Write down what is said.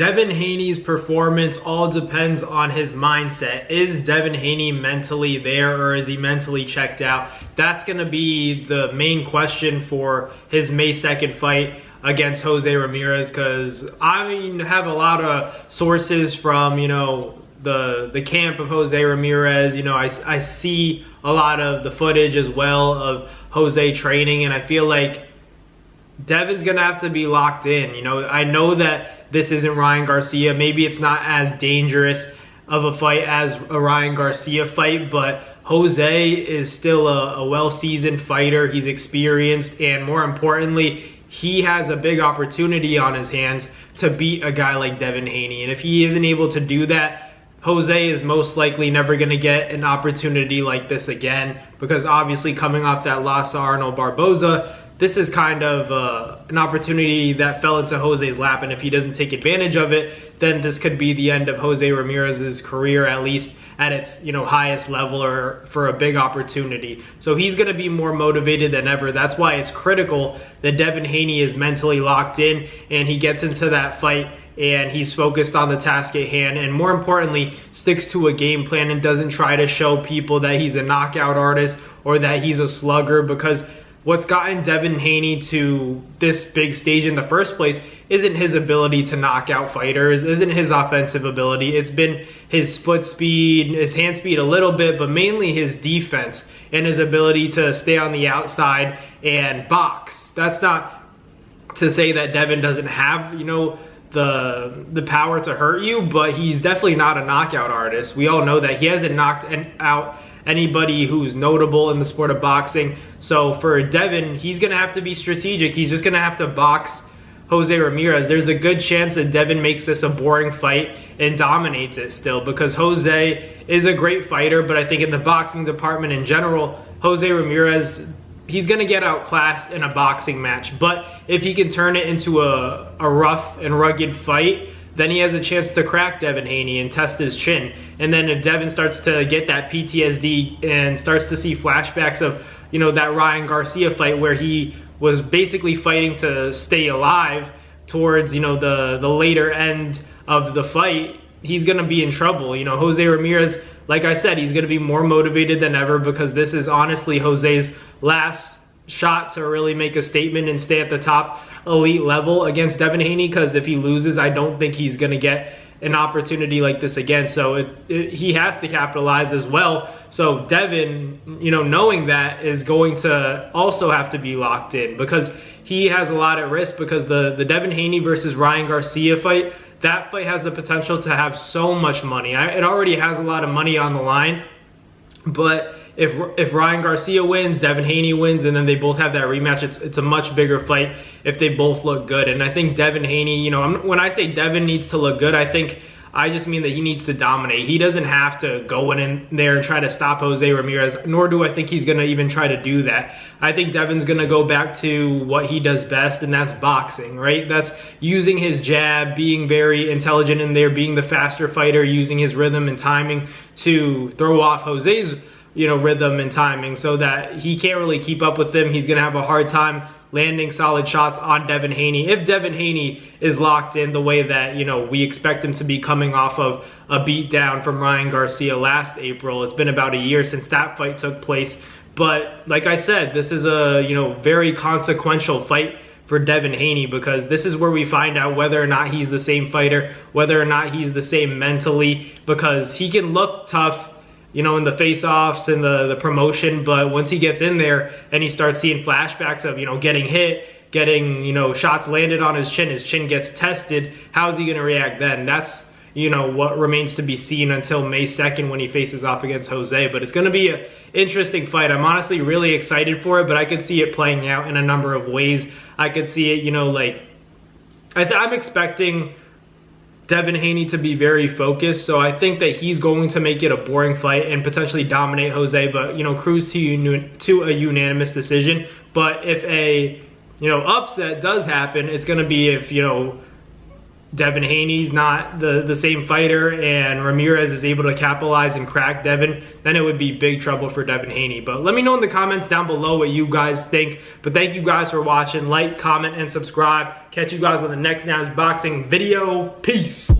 Devin Haney's performance all depends on his mindset. Is Devin Haney mentally there, or is he mentally checked out? That's going to be the main question for his May 2nd fight against Jose Ramirez, because I have a lot of sources from, the camp of Jose Ramirez. I see a lot of the footage as well of Jose training, and I feel like Devin's going to have to be locked in. I know that this isn't Ryan Garcia. Maybe it's not as dangerous of a fight as a Ryan Garcia fight, but Jose is still a well-seasoned fighter. He's experienced, and more importantly, he has a big opportunity on his hands to beat a guy like Devin Haney. And if he isn't able to do that, Jose is most likely never going to get an opportunity like this again, because obviously coming off that loss to Arnold Barboza, this is kind of an opportunity that fell into Jose's lap, and if he doesn't take advantage of it, then this could be the end of Jose Ramirez's career, at least at its highest level, or for a big opportunity. So he's going to be more motivated than ever. That's why it's critical that Devin Haney is mentally locked in and he gets into that fight and he's focused on the task at hand, and more importantly, sticks to a game plan and doesn't try to show people that he's a knockout artist or that he's a slugger, because what's gotten Devin Haney to this big stage in the first place isn't his ability to knock out fighters, isn't his offensive ability. It's been his foot speed, his hand speed a little bit, but mainly his defense and his ability to stay on the outside and box. That's not to say that Devin doesn't have, the power to hurt you, but he's definitely not a knockout artist. We all know that. He hasn't knocked out anybody who's notable in the sport of boxing. So for Devin, he's going to have to be strategic. He's just going to have to box Jose Ramirez. There's a good chance that Devin makes this a boring fight and dominates it still, because Jose is a great fighter, but I think in the boxing department in general, Jose Ramirez, he's going to get outclassed in a boxing match. But if he can turn it into a rough and rugged fight, then he has a chance to crack Devin Haney and test his chin. And then if Devin starts to get that PTSD and starts to see flashbacks of, that Ryan Garcia fight where he was basically fighting to stay alive towards, the later end of the fight, he's going to be in trouble. Jose Ramirez, like I said, he's going to be more motivated than ever, because this is honestly Jose's last shot to really make a statement and stay at the top elite level against Devin Haney, because if he loses, I don't think he's going to get an opportunity like this again. So he has to capitalize as well. So Devin, knowing that, is going to also have to be locked in, because he has a lot at risk, because the Devin Haney versus Ryan Garcia fight, that fight has the potential to have so much money. It already has a lot of money on the line, but if Ryan Garcia wins, Devin Haney wins, and then they both have that rematch, it's a much bigger fight if they both look good. And I think Devin Haney, when I say Devin needs to look good, I just mean that he needs to dominate. He doesn't have to go in there and try to stop Jose Ramirez, nor do I think he's going to even try to do that. I think Devin's going to go back to what he does best, and that's boxing, right? That's using his jab, being very intelligent in there, being the faster fighter, using his rhythm and timing to throw off Jose's rhythm and timing, so that he can't really keep up with him. He's going to have a hard time landing solid shots on Devin Haney. If Devin Haney is locked in the way that, we expect him to be, coming off of a beatdown from Ryan Garcia last April. It's been about a year since that fight took place. But like I said, this is a, very consequential fight for Devin Haney, because this is where we find out whether or not he's the same fighter, whether or not he's the same mentally, because he can look tough, in the face-offs and the promotion, but once he gets in there and he starts seeing flashbacks of, getting hit, getting, shots landed on his chin gets tested, how's he going to react then? That's, what remains to be seen until May 2nd when he faces off against Jose. But it's going to be an interesting fight. I'm honestly really excited for it, but I could see it playing out in a number of ways. I could see it, I'm expecting Devin Haney to be very focused, so I think that he's going to make it a boring fight and potentially dominate Jose, but cruise to a unanimous decision. But if a upset does happen, it's going to be if Devin Haney's not the same fighter and Ramirez is able to capitalize and crack Devin, then it would be big trouble for Devin Haney. But let me know in the comments down below what you guys think. But thank you guys for watching. Like, comment, and subscribe. Catch you guys on the next Now's Boxing video. Peace.